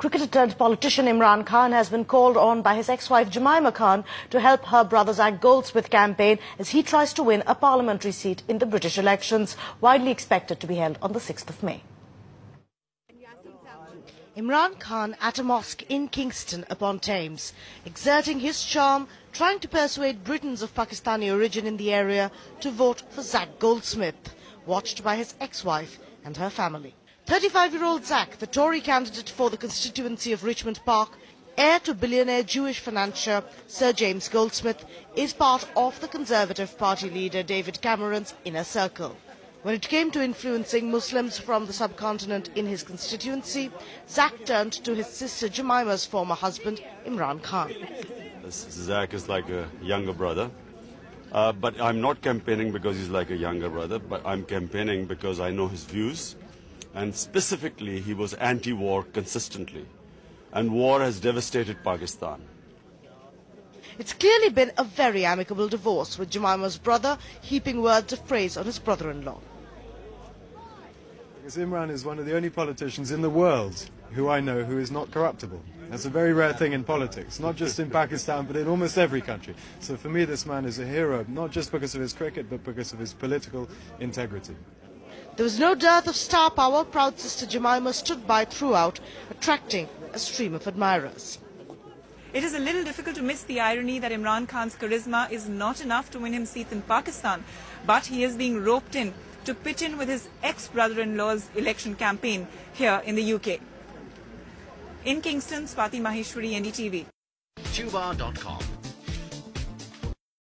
Cricketer turned politician Imran Khan has been called on by his ex-wife Jemimah Khan to help her brother Zach Goldsmith campaign as he tries to win a parliamentary seat in the British elections, widely expected to be held on the 6th of May. Imran Khan at a mosque in Kingston upon Thames, exerting his charm, trying to persuade Britons of Pakistani origin in the area to vote for Zach Goldsmith, watched by his ex-wife and her family. 35-year-old Zach, the Tory candidate for the constituency of Richmond Park, heir to billionaire Jewish financier Sir James Goldsmith, is part of the Conservative Party leader David Cameron's inner circle. When it came to influencing Muslims from the subcontinent in his constituency, Zach turned to his sister Jemimah's former husband, Imran Khan. Zach is like a younger brother, but I'm not campaigning because he's like a younger brother, but I'm campaigning because I know his views, and specifically he was anti-war consistently, and war has devastated Pakistan. It's clearly been a very amicable divorce, with Jemimah's brother heaping words of praise on his brother-in-law. Because Imran is one of the only politicians in the world who I know who is not corruptible. That's a very rare thing in politics, not just in Pakistan, but in almost every country. So for me, this man is a hero, not just because of his cricket, but because of his political integrity. There was no dearth of star power. Proud sister Jemimah stood by throughout, attracting a stream of admirers. It is a little difficult to miss the irony that Imran Khan's charisma is not enough to win him seat in Pakistan, but he is being roped in to pitch in with his ex-brother-in-law's election campaign here in the UK. In Kingston, Swati Maheshwari, NDTV. Tuba.com